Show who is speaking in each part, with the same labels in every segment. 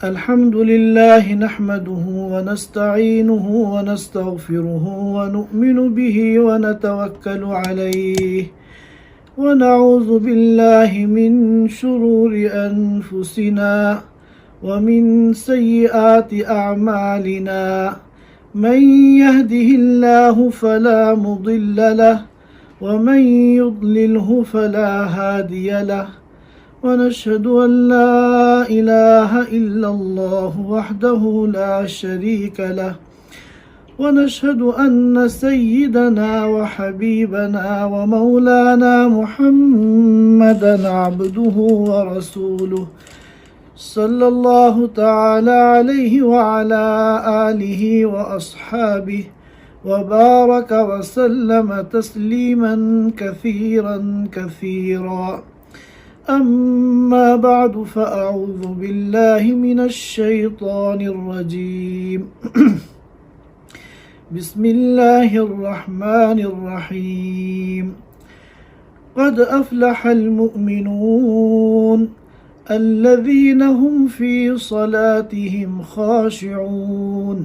Speaker 1: الحمد لله نحمده ونستعينه ونستغفره ونؤمن به ونتوكل عليه ونعوذ بالله من شرور أنفسنا ومن سيئات أعمالنا من يهده الله فلا مضل له ومن يضلله فلا هادي له ونشهد أن لا إله إلا الله وحده لا شريك له ونشهد أن سيدنا وحبيبنا ومولانا محمدا عبده ورسوله صلى الله تعالى عليه وعلى آله وأصحابه وبارك وسلم تسليما كثيرا كثيرا. أما بعد فأعوذ بالله من الشيطان الرجيم بسم الله الرحمن الرحيم قد أفلح المؤمنون الذين هم في صلاتهم خاشعون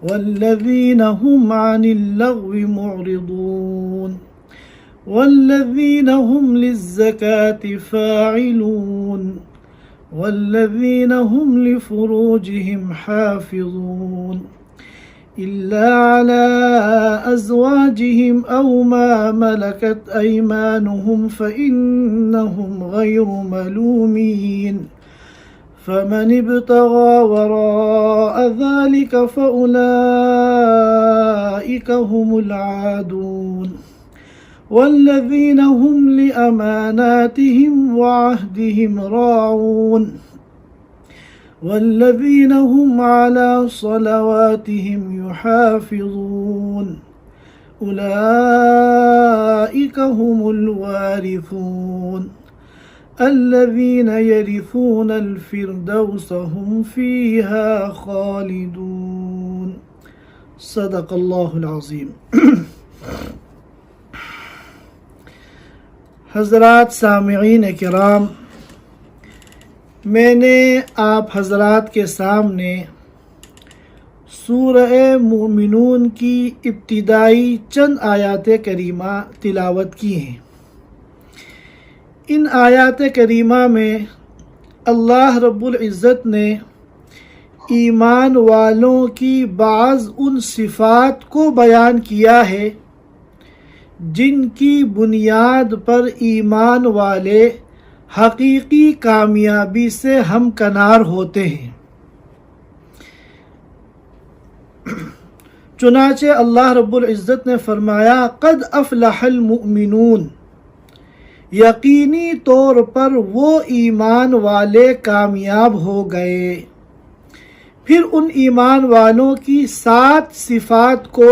Speaker 1: والذين هم عن اللغو معرضون والذين هم للزكاة فاعلون والذين هم لفروجهم حافظون إلا على أزواجهم أو ما ملكت أيمانهم فإنهم غير ملومين فمن ابتغى وراء ذلك فأولئك هم العادون والذين هم لأماناتهم وعهدهم راعون والذين هم على صلواتهم يحافظون أولئك هم الوارثون الذين يرثون الفردوس هم فيها خالدون. صدق الله العظيم. حضرات سامعین کرام، میں نے آپ حضرات کے سامنے سورہ مومنون کی ابتدائی چند آیات کریمہ تلاوت کی ہیں۔ ان آیات کریمہ میں اللہ رب العزت نے ایمان والوں کی بعض ان صفات کو بیان کیا ہے جن کی بنیاد پر ایمان والے حقیقی کامیابی سے ہمکنار ہوتے ہیں۔ چنانچہ اللہ رب العزت نے فرمایا قد افلح المؤمنون، یقینی طور پر وہ ایمان والے کامیاب ہو گئے۔ پھر ان ایمان والوں کی 7 صفات کو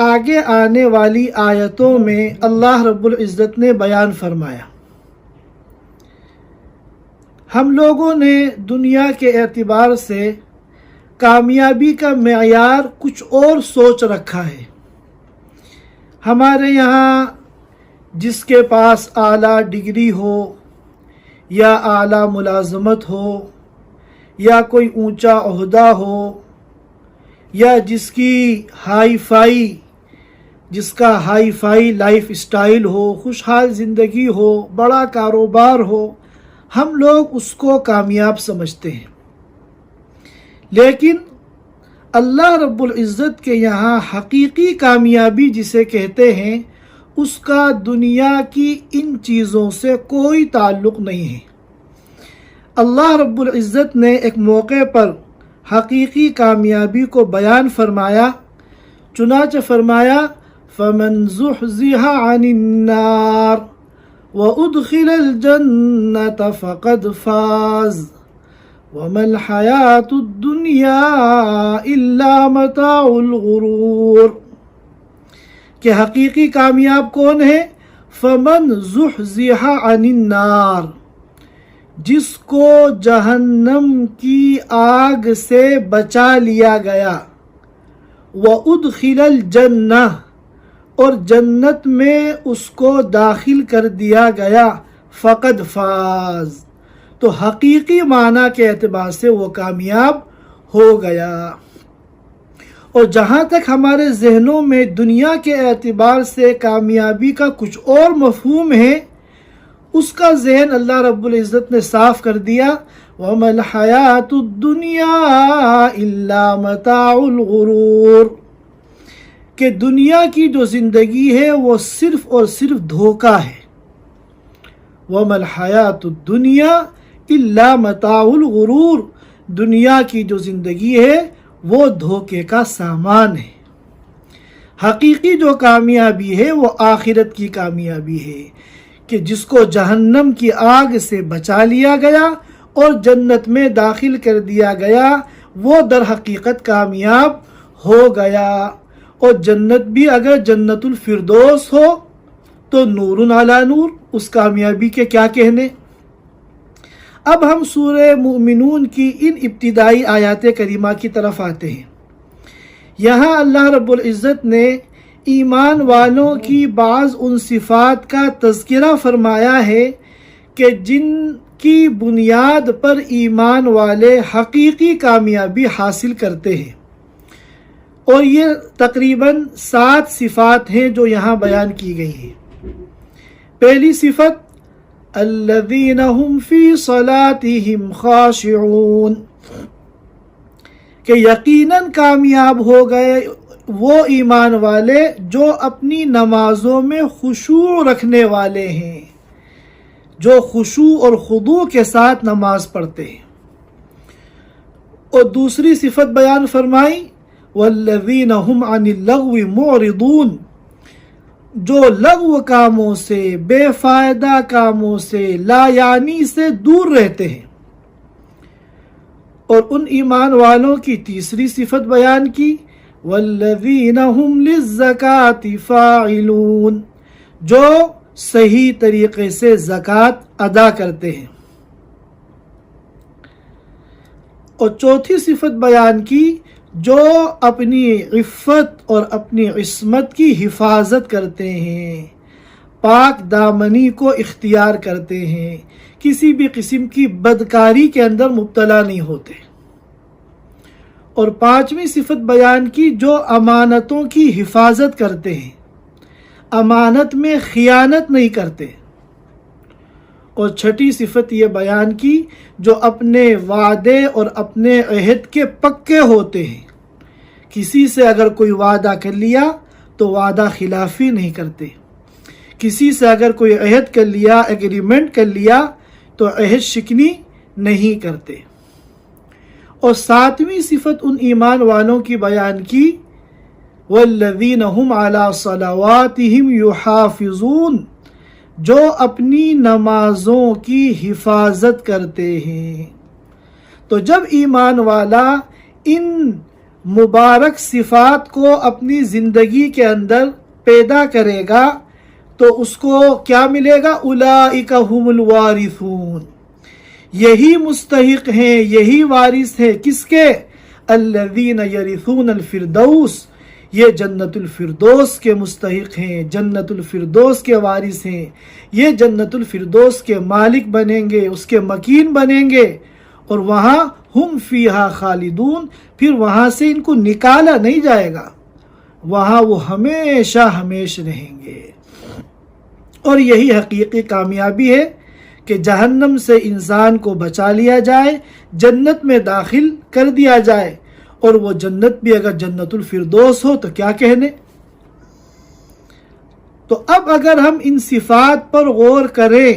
Speaker 1: آگے آنے والی آیتوں میں اللہ رب العزت نے بیان فرمایا۔ ہم لوگوں نے دنیا کے اعتبار سے کامیابی کا معیار کچھ اور سوچ رکھا ہے۔ ہمارے یہاں جس کے پاس اعلیٰ ڈگری ہو یا اعلیٰ ملازمت ہو یا کوئی اونچا عہدہ ہو یا جس کا ہائی فائی لائف اسٹائل ہو، خوشحال زندگی ہو، بڑا کاروبار ہو، ہم لوگ اس کو کامیاب سمجھتے ہیں۔ لیکن اللہ رب العزت کے یہاں حقیقی کامیابی جسے کہتے ہیں اس کا دنیا کی ان چیزوں سے کوئی تعلق نہیں ہے۔ اللہ رب العزت نے ایک موقع پر حقیقی کامیابی کو بیان فرمایا، چنانچہ فرمایا فَمَنْ زُحْزِحَ عَنِ النَّارِ وَأُدْخِلَ الْجَنَّةَ فَقَدْ فَازَ وَمَا الْحَيَاةُ الدُّنْيَا إِلَّا مَتَاعُ الْغُرُورِ، کہ حقیقی کامیاب کون ہے؟ فَمَنْ زُحْزِحَ عَنِ النَّارِ، جس کو جہنم کی آگ سے بچا لیا گیا، وَأُدْخِلَ الْجَنَّةَ، اور جنت میں اس کو داخل کر دیا گیا، فقد فاز، تو حقیقی معنی کے اعتبار سے وہ کامیاب ہو گیا۔ اور جہاں تک ہمارے ذہنوں میں دنیا کے اعتبار سے کامیابی کا کچھ اور مفہوم ہے، اس کا ذہن اللہ رب العزت نے صاف کر دیا، وَمَا الْحَيَاةُ الدُّنْيَا إِلَّا مَتَاعُ الْغُرُورِ، کہ دنیا کی جو زندگی ہے وہ صرف اور صرف دھوکہ ہے۔ وَمَا الْحَيَاةُ الدُّنْيَا إِلَّا مَتَاعُ الْغُرُورِ، دنیا کی جو زندگی ہے وہ دھوکے کا سامان ہے۔ حقیقی جو کامیابی ہے وہ آخرت کی کامیابی ہے، کہ جس کو جہنم کی آگ سے بچا لیا گیا اور جنت میں داخل کر دیا گیا، وہ در حقیقت کامیاب ہو گیا۔ اور جنت بھی اگر جنت الفردوس ہو تو نور علی نور، اس کامیابی کے کیا کہنے۔ اب ہم سورہ مومنون کی ان ابتدائی آیات کریمہ کی طرف آتے ہیں۔ یہاں اللہ رب العزت نے ایمان والوں کی بعض ان صفات کا تذکرہ فرمایا ہے کہ جن کی بنیاد پر ایمان والے حقیقی کامیابی حاصل کرتے ہیں، اور یہ تقریباً 7 صفات ہیں جو یہاں بیان کی گئی ہیں۔ پہلی صفت الذین هم فی صلاتہم خاشعون، کہ یقیناً کامیاب ہو گئے وہ ایمان والے جو اپنی نمازوں میں خشوع رکھنے والے ہیں، جو خشوع اور خضوع کے ساتھ نماز پڑھتے ہیں۔ اور دوسری صفت بیان فرمائی والذین هم عن اللغو معرضون، جو لغو کاموں سے، بے فائدہ کاموں سے، لا یعنی سے دور رہتے ہیں۔ اور ان ایمان والوں کی تیسری صفت بیان کی والذین هم للزکاة فاعلون، جو صحیح طریقے سے زکوٰۃ ادا کرتے ہیں۔ اور چوتھی صفت بیان کی جو اپنی عفت اور اپنی عصمت کی حفاظت کرتے ہیں، پاک دامنی کو اختیار کرتے ہیں، کسی بھی قسم کی بدکاری کے اندر مبتلا نہیں ہوتے۔ اور پانچویں صفت بیان کی جو امانتوں کی حفاظت کرتے ہیں، امانت میں خیانت نہیں کرتے۔ اور چھٹی صفت یہ بیان کی جو اپنے وعدے اور اپنے عہد کے پکے ہوتے ہیں، کسی سے اگر کوئی وعدہ کر لیا تو وعدہ خلافی نہیں کرتے، کسی سے اگر کوئی عہد کر لیا، ایگریمنٹ کر لیا تو عہد شکنی نہیں کرتے۔ اور ساتویں صفت ان ایمان والوں کی بیان کی والذین هم علی صلواتہم یحافظون، جو اپنی نمازوں کی حفاظت کرتے ہیں۔ تو جب ایمان والا ان مبارک صفات کو اپنی زندگی کے اندر پیدا کرے گا تو اس کو کیا ملے گا؟ اولئک هم الوارثون، یہی مستحق ہیں، یہی وارث ہیں، کس کے؟ الذین یرثون الفردوس، یہ جنت الفردوس کے مستحق ہیں، جنت الفردوس کے وارث ہیں، یہ جنت الفردوس کے مالک بنیں گے، اس کے مکین بنیں گے، اور وہاں ہم فیہا خالدون، پھر وہاں سے ان کو نکالا نہیں جائے گا، وہاں وہ ہمیشہ ہمیشہ رہیں گے۔ اور یہی حقیقی کامیابی ہے کہ جہنم سے انسان کو بچا لیا جائے، جنت میں داخل کر دیا جائے، اور وہ جنت بھی اگر جنت الفردوس ہو تو کیا کہنے۔ تو اب اگر ہم ان صفات پر غور کریں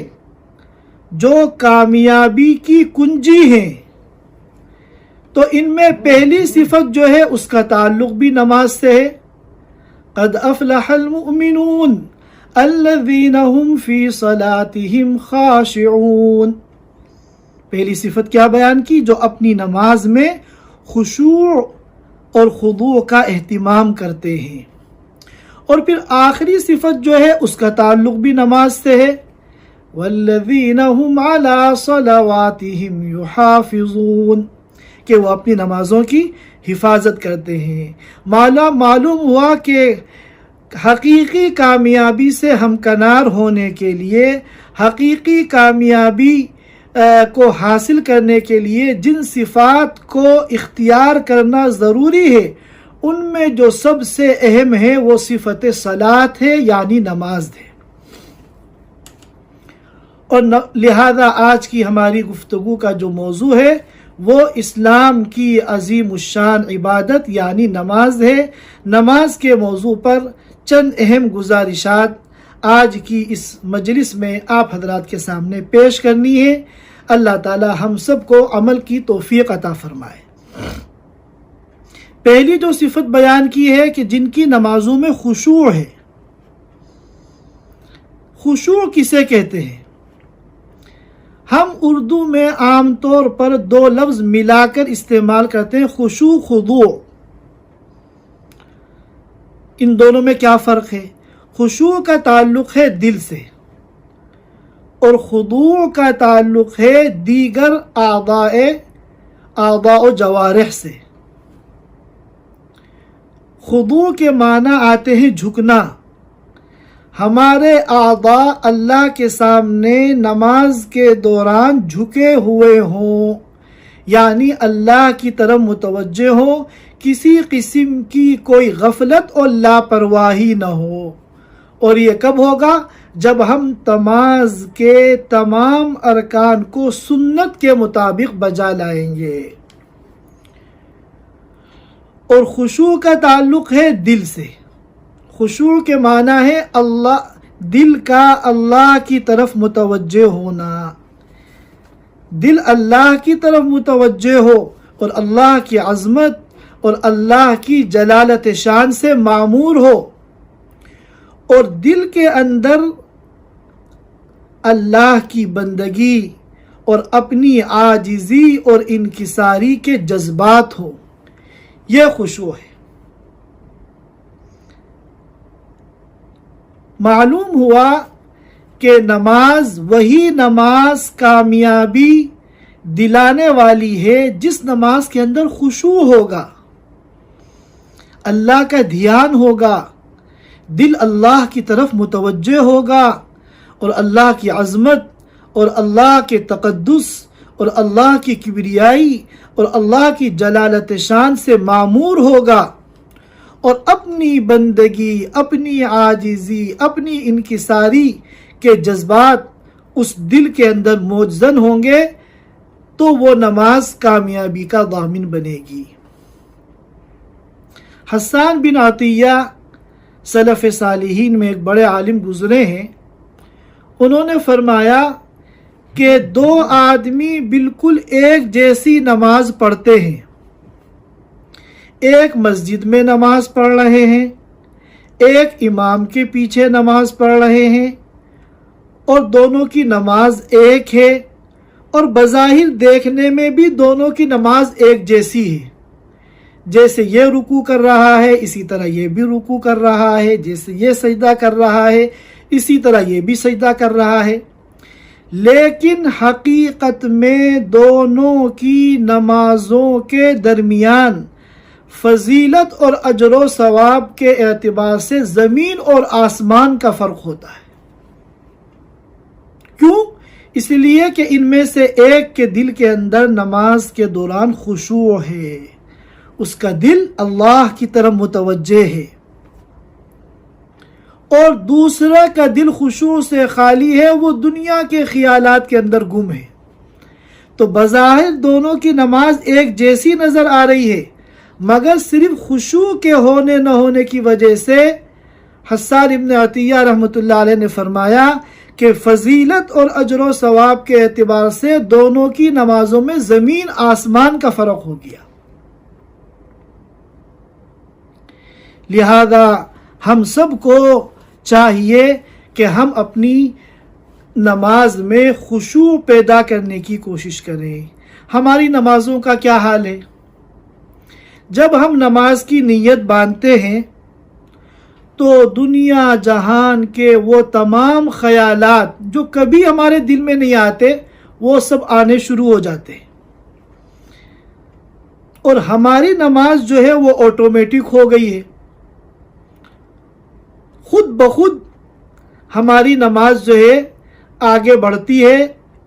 Speaker 1: جو کامیابی کی کنجی ہیں، تو ان میں پہلی صفت جو ہے اس کا تعلق بھی نماز سے ہے۔ قد افلح المؤمنون الذین هم فی صلاتہم خاشعون، پہلی صفت کیا بیان کی؟ جو اپنی نماز میں خشوع اور خضوع کا اہتمام کرتے ہیں۔ اور پھر آخری صفت جو ہے اس کا تعلق بھی نماز سے ہے، والذین هم علی صلواتہم یحافظون، کہ وہ اپنی نمازوں کی حفاظت کرتے ہیں۔ معلوم ہوا کہ حقیقی کامیابی سے ہمکنار ہونے کے لیے، حقیقی کامیابی کو حاصل کرنے کے لیے جن صفات کو اختیار کرنا ضروری ہے ان میں جو سب سے اہم ہے وہ صفت صلاۃ ہے، یعنی نماز ہے۔ اور لہذا آج کی ہماری گفتگو کا جو موضوع ہے وہ اسلام کی عظیم الشان عبادت یعنی نماز ہے۔ نماز کے موضوع پر چند اہم گزارشات آج کی اس مجلس میں آپ حضرات کے سامنے پیش کرنی ہے۔ اللہ تعالی ہم سب کو عمل کی توفیق عطا فرمائے۔ پہلی جو صفت بیان کی ہے کہ جن کی نمازوں میں خشوع ہے۔ خشوع کسے کہتے ہیں؟ ہم اردو میں عام طور پر دو لفظ ملا کر استعمال کرتے ہیں، خشوع، خضوع۔ ان دونوں میں کیا فرق ہے؟ خشوع کا تعلق ہے دل سے اور خضوع کا تعلق ہے دیگر اعضاء و جوارح سے۔ خضوع کے معنی آتے ہیں جھکنا۔ ہمارے اعضاء اللہ کے سامنے نماز کے دوران جھکے ہوئے ہوں، یعنی اللہ کی طرف متوجہ ہو، کسی قسم کی کوئی غفلت اور لاپرواہی نہ ہو۔ اور یہ کب ہوگا؟ جب ہم نماز کے تمام ارکان کو سنت کے مطابق بجا لائیں گے۔ اور خشوع کا تعلق ہے دل سے۔ خشوع کے معنی ہے دل کا اللہ کی طرف متوجہ ہونا۔ دل اللہ کی طرف متوجہ ہو اور اللہ کی عظمت اور اللہ کی جلالت شان سے معمور ہو، اور دل کے اندر اللہ کی بندگی اور اپنی عاجزی اور انکساری کے جذبات ہو، یہ خشوع ہے۔ معلوم ہوا کہ نماز وہی نماز کامیابی دلانے والی ہے جس نماز کے اندر خشوع ہوگا، اللہ کا دھیان ہوگا، دل اللہ کی طرف متوجہ ہوگا اور اللہ کی عظمت اور اللہ کے تقدس اور اللہ کی کبریائی اور اللہ کی جلالت شان سے معمور ہوگا، اور اپنی بندگی، اپنی عاجزی، اپنی انکساری کے جذبات اس دل کے اندر موجزن ہوں گے تو وہ نماز کامیابی کا ضامن بنے گی۔ حسان بن عطیہ سلف صالحین میں ایک بڑے عالم گزرے ہیں، انہوں نے فرمایا کہ دو آدمی بالکل ایک جیسی نماز پڑھتے ہیں، ایک مسجد میں نماز پڑھ رہے ہیں، ایک امام کے پیچھے نماز پڑھ رہے ہیں، اور دونوں کی نماز ایک ہے، اور بظاہر دیکھنے میں بھی دونوں کی نماز ایک جیسی ہے۔ جیسے یہ رکوع کر رہا ہے اسی طرح یہ بھی رکوع کر رہا ہے، جیسے یہ سجدہ کر رہا ہے اسی طرح یہ بھی سجدہ کر رہا ہے، لیکن حقیقت میں دونوں کی نمازوں کے درمیان فضیلت اور اجر و ثواب کے اعتبار سے زمین اور آسمان کا فرق ہوتا ہے۔ کیوں؟ اس لیے کہ ان میں سے ایک کے دل کے اندر نماز کے دوران خشوع ہے، اس کا دل اللہ کی طرف متوجہ ہے، اور دوسرا کا دل خشوع سے خالی ہے، وہ دنیا کے خیالات کے اندر گم ہے۔ تو بظاہر دونوں کی نماز ایک جیسی نظر آ رہی ہے، مگر صرف خشوع کے ہونے نہ ہونے کی وجہ سے حسان ابن عطیہ رحمۃ اللہ علیہ نے فرمایا کہ فضیلت اور اجر و ثواب کے اعتبار سے دونوں کی نمازوں میں زمین آسمان کا فرق ہو گیا۔ لہذا ہم سب کو چاہیے کہ ہم اپنی نماز میں خشوع پیدا کرنے کی کوشش کریں۔ ہماری نمازوں کا کیا حال ہے؟ جب ہم نماز کی نیت باندھتے ہیں تو دنیا جہان کے وہ تمام خیالات جو کبھی ہمارے دل میں نہیں آتے وہ سب آنے شروع ہو جاتے ہیں، اور ہماری نماز جو ہے وہ آٹومیٹک ہو گئی ہے۔ خود بخود ہماری نماز جو ہے آگے بڑھتی ہے،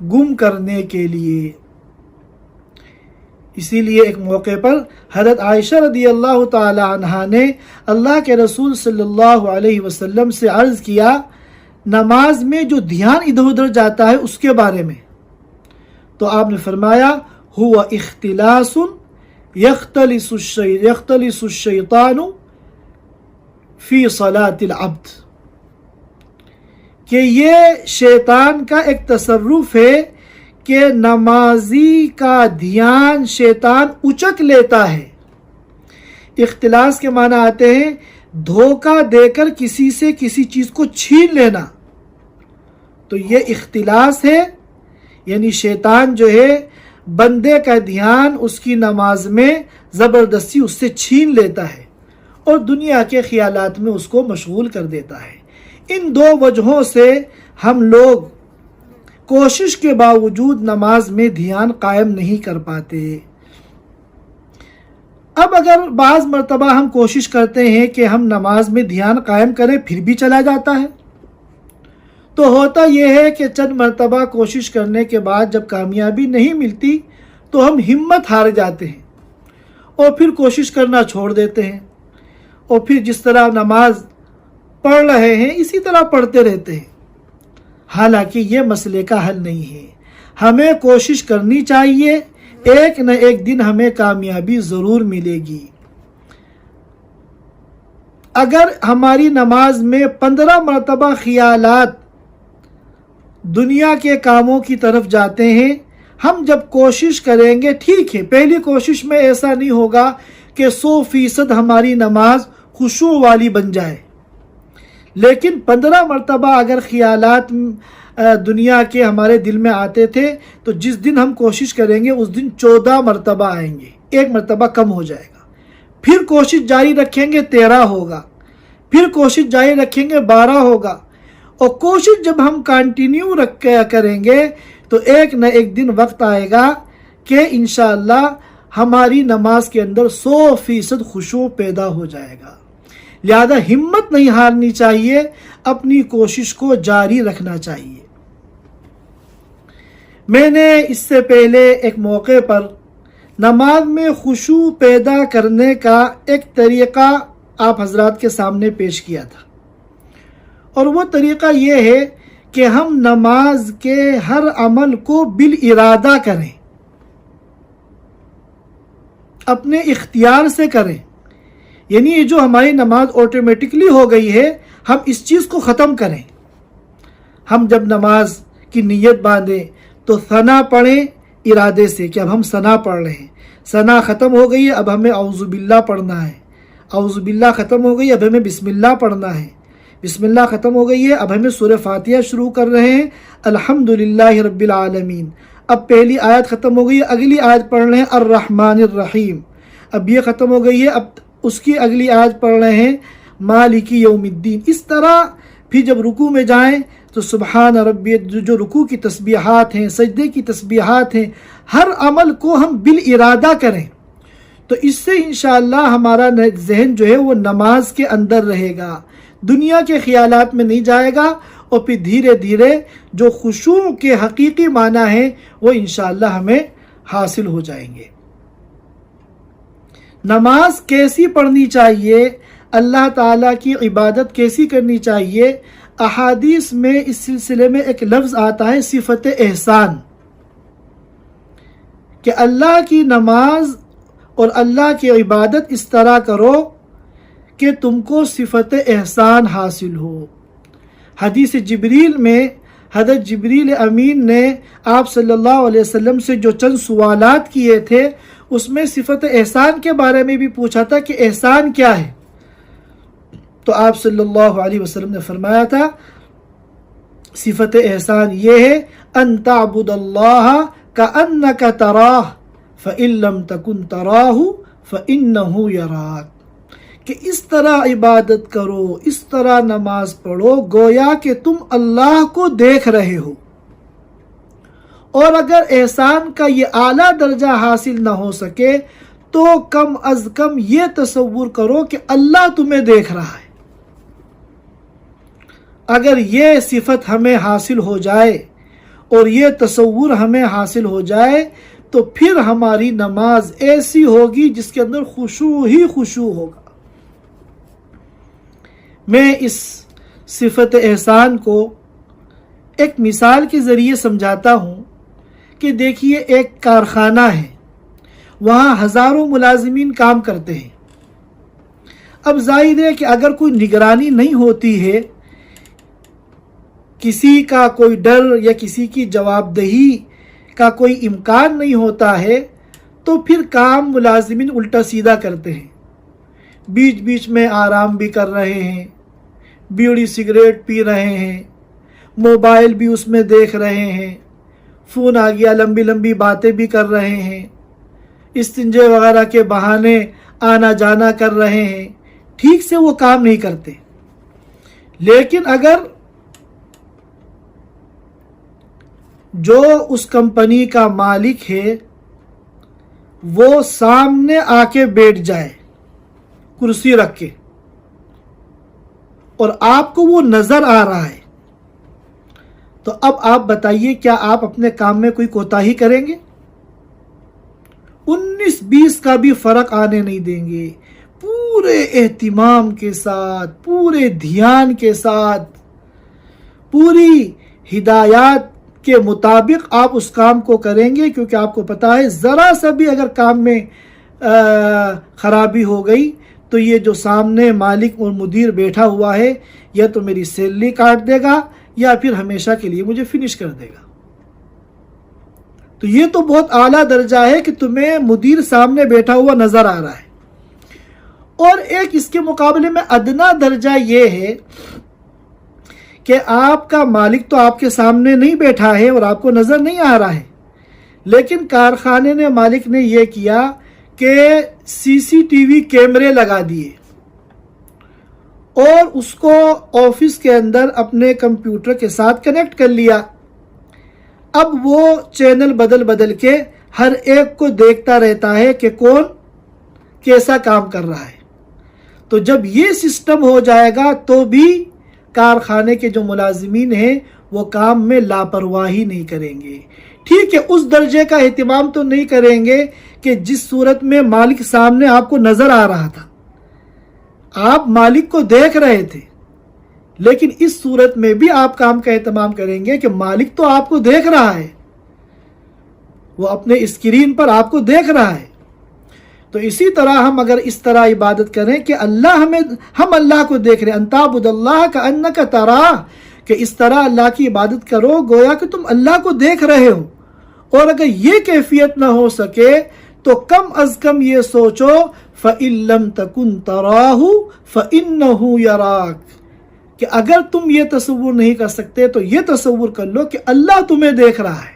Speaker 1: گم کرنے کے لیے۔ اسی لیے ایک موقع پر حضرت عائشہ رضی اللہ تعالی عنہا نے اللہ کے رسول صلی اللہ علیہ وسلم سے عرض کیا نماز میں جو دھیان ادھر ادھر جاتا ہے اس کے بارے میں، تو آپ نے فرمایا ہوا اختلاس یختلس الشیطان فی صلاۃ العبد، کہ یہ شیطان کا ایک تصرف ہے کہ نمازی کا دھیان شیطان اچک لیتا ہے۔ اختلاس کے معنی آتے ہیں دھوکہ دے کر کسی سے کسی چیز کو چھین لینا، تو یہ اختلاس ہے، یعنی شیطان جو ہے بندے کا دھیان اس کی نماز میں زبردستی اس سے چھین لیتا ہے اور دنیا کے خیالات میں اس کو مشغول کر دیتا ہے۔ ان دو وجہوں سے ہم لوگ کوشش کے باوجود نماز میں دھیان قائم نہیں کر پاتے۔ اب اگر بعض مرتبہ ہم کوشش کرتے ہیں کہ ہم نماز میں دھیان قائم کریں پھر بھی چلا جاتا ہے، تو ہوتا یہ ہے کہ چند مرتبہ کوشش کرنے کے بعد جب کامیابی نہیں ملتی تو ہم ہمت ہار جاتے ہیں اور پھر کوشش کرنا چھوڑ دیتے ہیں، اور پھر جس طرح نماز پڑھ رہے ہیں اسی طرح پڑھتے رہتے ہیں، حالانکہ یہ مسئلے کا حل نہیں ہے۔ ہمیں کوشش کرنی چاہیے، ایک نہ ایک دن ہمیں کامیابی ضرور ملے گی۔ اگر ہماری نماز میں 15 مرتبہ خیالات دنیا کے کاموں کی طرف جاتے ہیں، ہم جب کوشش کریں گے، ٹھیک ہے پہلی کوشش میں ایسا نہیں ہوگا کہ 100% ہماری نماز خشوع والی بن جائے، لیکن 15 مرتبہ اگر خیالات دنیا کے ہمارے دل میں آتے تھے تو جس دن ہم کوشش کریں گے اس دن 14 مرتبہ آئیں گے، ایک مرتبہ کم ہو جائے گا، پھر کوشش جاری رکھیں گے 13 ہوگا، پھر کوشش جاری رکھیں گے 12 ہوگا، اور کوشش جب ہم کنٹینیو کریں گے تو ایک نہ ایک دن وقت آئے گا کہ انشاءاللہ ہماری نماز کے اندر 100% خشوع پیدا ہو جائے گا۔ لہذا ہمت نہیں ہارنی چاہیے، اپنی کوشش کو جاری رکھنا چاہیے۔ میں نے اس سے پہلے ایک موقع پر نماز میں خشوع پیدا کرنے کا ایک طریقہ آپ حضرات کے سامنے پیش کیا تھا، اور وہ طریقہ یہ ہے کہ ہم نماز کے ہر عمل کو بالارادہ کریں، اپنے اختیار سے کریں، یعنی یہ جو ہماری نماز آٹومیٹکلی ہو گئی ہے ہم اس چیز کو ختم کریں۔ ہم جب نماز کی نیت باندھیں تو ثنا پڑھیں ارادے سے کہ اب ہم ثنا پڑھ رہے ہیں، ثنا ختم ہو گئی ہے اب ہمیں اعوذ باللہ پڑھنا ہے، اعوذ باللہ ختم ہو گئی اب ہمیں بسم اللہ پڑھنا ہے، بسم اللہ ختم ہو گئی ہے اب ہمیں سورہ فاتحہ شروع کر رہے ہیں الحمدللہ رب العالمین، اب پہلی آیت ختم ہو گئی ہے اگلی آیت پڑھ رہے ہیں الرحمن الرحیم، اب یہ ختم ہو گئی ہے اب اس کی اگلی آیت پڑھ رہے ہیں مالک یوم الدین۔ اس طرح پھر جب رکوع میں جائیں تو سبحان ربی، جو رکوع کی تسبیحات ہیں، سجدے کی تسبیحات ہیں، ہر عمل کو ہم بالارادہ کریں، تو اس سے انشاءاللہ ہمارا ذہن جو ہے وہ نماز کے اندر رہے گا، دنیا کے خیالات میں نہیں جائے گا، اور پھر دھیرے دھیرے جو خشوع کے حقیقی معنی ہیں وہ انشاءاللہ ہمیں حاصل ہو جائیں گے۔ نماز کیسی پڑھنی چاہیے، اللہ تعالیٰ کی عبادت کیسی کرنی چاہیے، احادیث میں اس سلسلے میں ایک لفظ آتا ہے صفت احسان، کہ اللہ کی نماز اور اللہ کی عبادت اس طرح کرو کہ تم کو صفت احسان حاصل ہو۔ حدیث جبریل میں حضرت جبریل امین نے آپ صلی اللہ علیہ وسلم سے جو چند سوالات کیے تھے اس میں صفت احسان کے بارے میں بھی پوچھا تھا کہ احسان کیا ہے، تو آپ صلی اللہ علیہ وسلم نے فرمایا تھا صفت احسان یہ ہے ان تعبد اللہ کأنک تراہ فإن لم تکن تراہ فإنہ یراک، کہ اس طرح عبادت کرو، اس طرح نماز پڑھو گویا کہ تم اللہ کو دیکھ رہے ہو، اور اگر احسان کا یہ اعلیٰ درجہ حاصل نہ ہو سکے تو کم از کم یہ تصور کرو کہ اللہ تمہیں دیکھ رہا ہے۔ اگر یہ صفت ہمیں حاصل ہو جائے اور یہ تصور ہمیں حاصل ہو جائے تو پھر ہماری نماز ایسی ہوگی جس کے اندر خشوع ہی خشوع ہوگا۔ میں اس صفت احسان کو ایک مثال کے ذریعے سمجھاتا ہوں کہ دیکھیے ایک کارخانہ ہے، وہاں ہزاروں ملازمین کام کرتے ہیں۔ اب ظاہر ہے کہ اگر کوئی نگرانی نہیں ہوتی ہے، کسی کا کوئی ڈر یا کسی کی جواب دہی کا کوئی امکان نہیں ہوتا ہے، تو پھر کام ملازمین الٹا سیدھا کرتے ہیں، بیچ بیچ میں آرام بھی کر رہے ہیں، بیڑی سگریٹ پی رہے ہیں، موبائل بھی اس میں دیکھ رہے ہیں، فون آ گیا لمبی لمبی باتیں بھی کر رہے ہیں، استنجے وغیرہ کے بہانے آنا جانا کر رہے ہیں، ٹھیک سے وہ کام نہیں کرتے۔ لیکن اگر جو اس کمپنی کا مالک ہے وہ سامنے آ کے بیٹھ جائے کرسی رکھ کے، اور آپ کو وہ نظر آ رہا ہے، تو اب آپ بتائیے کیا آپ اپنے کام میں کوئی کوتاہی کریں گے؟ 19-20 کا بھی فرق آنے نہیں دیں گے، پورے اہتمام کے ساتھ، پورے دھیان کے ساتھ، پوری ہدایات کے مطابق آپ اس کام کو کریں گے، کیونکہ آپ کو پتا ہے ذرا سا بھی اگر کام میں خرابی ہو گئی تو یہ جو سامنے مالک اور مدیر بیٹھا ہوا ہے یا تو میری سیلری کاٹ دے گا یا پھر ہمیشہ کے لیے مجھے فنش کر دے گا۔ تو یہ تو بہت اعلیٰ درجہ ہے کہ تمہیں مدیر سامنے بیٹھا ہوا نظر آ رہا ہے، اور ایک اس کے مقابلے میں ادنا درجہ یہ ہے کہ آپ کا مالک تو آپ کے سامنے نہیں بیٹھا ہے اور آپ کو نظر نہیں آ رہا ہے، لیکن کارخانے نے مالک نے یہ کیا کہ CCTV کیمرے لگا دیے اور اس کو آفس کے اندر اپنے کمپیوٹر کے ساتھ کنیکٹ کر لیا۔ اب وہ چینل بدل بدل کے ہر ایک کو دیکھتا رہتا ہے کہ کون کیسا کام کر رہا ہے۔ تو جب یہ سسٹم ہو جائے گا تو بھی کارخانے کے جو ملازمین ہیں وہ کام میں لاپرواہی نہیں کریں گے۔ ٹھیک ہے، اس درجے کا اہتمام تو نہیں کریں گے کہ جس صورت میں مالک سامنے آپ کو نظر آ رہا تھا، آپ مالک کو دیکھ رہے تھے، لیکن اس صورت میں بھی آپ کام کا اہتمام کریں گے کہ مالک تو آپ کو دیکھ رہا ہے، وہ اپنے اسکرین پر آپ کو دیکھ رہا ہے۔ تو اسی طرح ہم اگر اس طرح عبادت کریں کہ ہم اللہ کو دیکھ رہے ہیں، ان تعبد اللہ کأنک تراہ، کہ اس طرح اللہ کی عبادت کرو گویا کہ تم اللہ کو دیکھ رہے ہو، اور اگر یہ کیفیت نہ ہو سکے تو کم از کم یہ سوچو فَإِن لَمْ تَكُنْ تَرَاهُ فَإِنَّهُ يَرَاكَ، کہ اگر تم یہ تصور نہیں کر سکتے تو یہ تصور کر لو کہ اللہ تمہیں دیکھ رہا ہے۔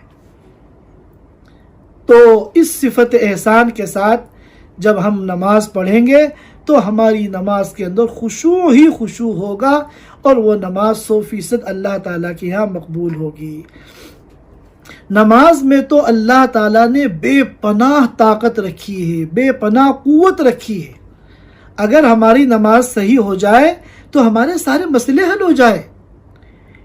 Speaker 1: تو اس صفت احسان کے ساتھ جب ہم نماز پڑھیں گے تو ہماری نماز کے اندر خشوع ہی خشوع ہوگا، اور وہ نماز 100% اللہ تعالیٰ کے ہاں مقبول ہوگی۔ نماز میں تو اللہ تعالیٰ نے بے پناہ طاقت رکھی ہے، بے پناہ قوت رکھی ہے۔ اگر ہماری نماز صحیح ہو جائے تو ہمارے سارے مسئلے حل ہو جائے۔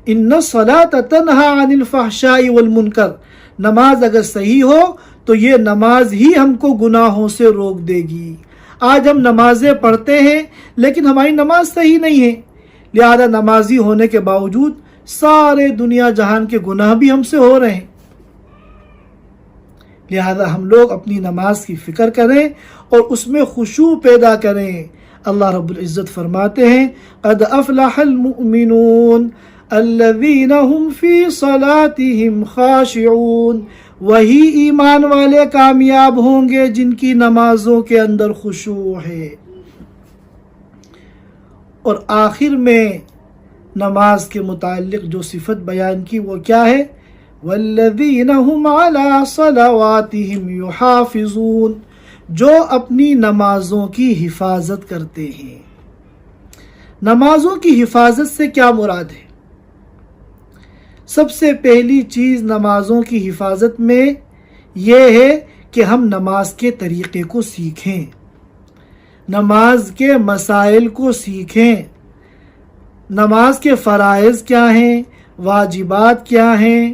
Speaker 1: ان الصلاۃ تنہی عن الفحشاء والمنکر، نماز اگر صحیح ہو تو یہ نماز ہی ہم کو گناہوں سے روک دے گی۔ آج ہم نمازیں پڑھتے ہیں لیکن ہماری نماز صحیح نہیں ہے، لہذا نمازی ہونے کے باوجود سارے دنیا جہان کے گناہ بھی ہم سے ہو رہے ہیں۔ لہذا ہم لوگ اپنی نماز کی فکر کریں اور اس میں خشوع پیدا کریں۔ اللہ رب العزت فرماتے ہیں قد افلح المؤمنون الذین هم فی صلاتهم خاشعون، وہی ایمان والے کامیاب ہوں گے جن کی نمازوں کے اندر خشوع ہے۔ اور آخر میں نماز کے متعلق جو صفت بیان کی وہ کیا ہے؟ والذین هم علی صلواتهم یحافظون، جو اپنی نمازوں کی حفاظت کرتے ہیں۔ نمازوں کی حفاظت سے کیا مراد ہے؟ سب سے پہلی چیز نمازوں کی حفاظت میں یہ ہے کہ ہم نماز کے طریقے کو سیکھیں، نماز کے مسائل کو سیکھیں، نماز کے فرائض کیا ہیں، واجبات کیا ہیں،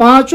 Speaker 1: 5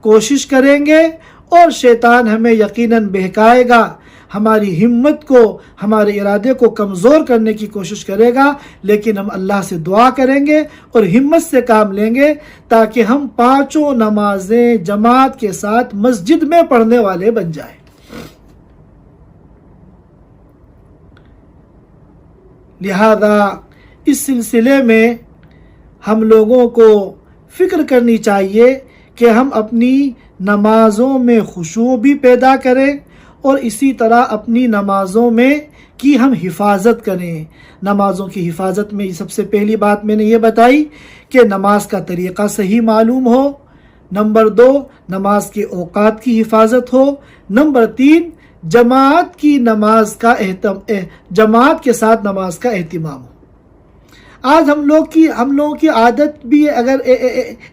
Speaker 1: کوشش کریں گے، اور شیطان ہمیں یقیناً بہکائے گا، ہماری ہمت کو، ہمارے ارادے کو کمزور کرنے کی کوشش کرے گا، لیکن ہم اللہ سے دعا کریں گے اور ہمت سے کام لیں گے تاکہ ہم 5 نمازیں جماعت کے ساتھ مسجد میں پڑھنے والے بن جائیں۔ لہذا اس سلسلے میں ہم لوگوں کو فکر کرنی چاہیے کہ ہم اپنی نمازوں میں خشوع بھی پیدا کریں اور اسی طرح اپنی نمازوں میں کی ہم حفاظت کریں۔ نمازوں کی حفاظت میں سب سے پہلی بات میں نے یہ بتائی کہ نماز کا طریقہ صحیح معلوم ہو، نمبر 2 نماز کے اوقات کی حفاظت ہو، نمبر 3 جماعت کے ساتھ نماز کا اہتمام ہو۔ آج ہم لوگوں کی عادت بھی اگر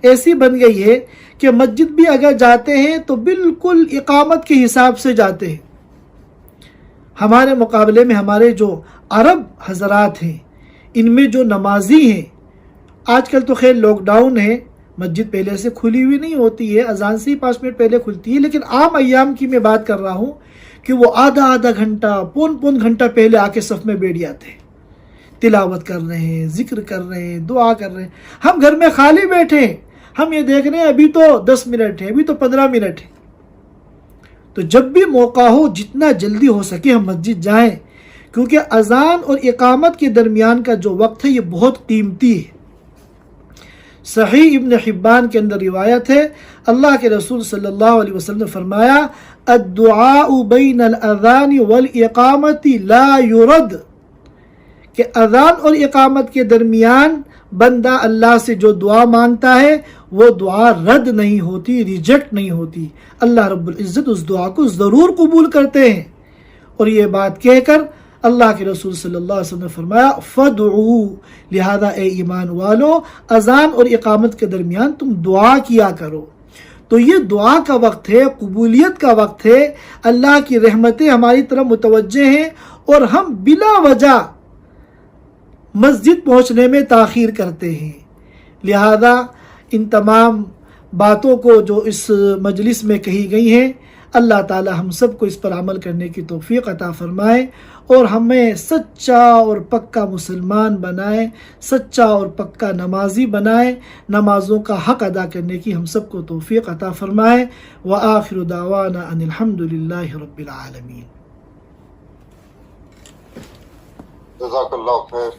Speaker 1: ایسی بن گئی ہے کہ مسجد بھی اگر جاتے ہیں تو بالکل اقامت کے حساب سے جاتے ہیں۔ ہمارے مقابلے میں ہمارے جو عرب حضرات ہیں، ان میں جو نمازی ہیں، آج کل تو خیر لاک ڈاؤن ہے، مسجد پہلے سے کھلی ہوئی نہیں ہوتی ہے، اذان سے ہی 5 منٹ پہلے کھلتی ہے، لیکن عام ایام کی میں بات کر رہا ہوں کہ وہ آدھا گھنٹہ، پون گھنٹہ پہلے آ کے صف میں بیٹھ جاتے ہیں، تلاوت کر رہے ہیں، ذکر کر رہے ہیں، دعا کر رہے ہیں۔ ہم گھر میں خالی بیٹھے ہیں، ہم یہ دیکھ رہے ہیں ابھی تو 10 منٹ ہے، ابھی تو 15 منٹ ہے۔ تو جب بھی موقع ہو، جتنا جلدی ہو سکے ہم مسجد جائیں، کیونکہ اذان اور اقامت کے درمیان کا جو وقت ہے یہ بہت قیمتی ہے۔ صحیح ابن حبان کے اندر روایت ہے، اللہ کے رسول صلی اللہ علیہ وسلم نے فرمایا، الدعاء بین الاذان والاقامت لا يرد، کہ اذان اور اقامت کے درمیان بندہ اللہ سے جو دعا مانگتا ہے وہ دعا رد نہیں ہوتی، ریجیکٹ نہیں ہوتی، اللہ رب العزت اس دعا کو ضرور قبول کرتے ہیں۔ اور یہ بات کہہ کر اللہ کے رسول صلی اللہ علیہ وسلم نے فرمایا فدعو، لہذا اے ایمان والو اذان اور اقامت کے درمیان تم دعا کیا کرو۔ تو یہ دعا کا وقت ہے، قبولیت کا وقت ہے، اللہ کی رحمتیں ہماری طرف متوجہ ہیں اور ہم بلا وجہ مسجد پہنچنے میں تاخیر کرتے ہیں۔ لہذا ان تمام باتوں کو جو اس مجلس میں کہی گئی ہیں، اللہ تعالی ہم سب کو اس پر عمل کرنے کی توفیق عطا فرمائے اور ہمیں سچا اور پکا مسلمان بنائے، سچا اور پکا نمازی بنائے، نمازوں کا حق ادا کرنے کی ہم سب کو توفیق عطا فرمائے۔ وآخر دعوانا ان الحمد للہ رب العالمین۔
Speaker 2: جزاک اللہ خیر۔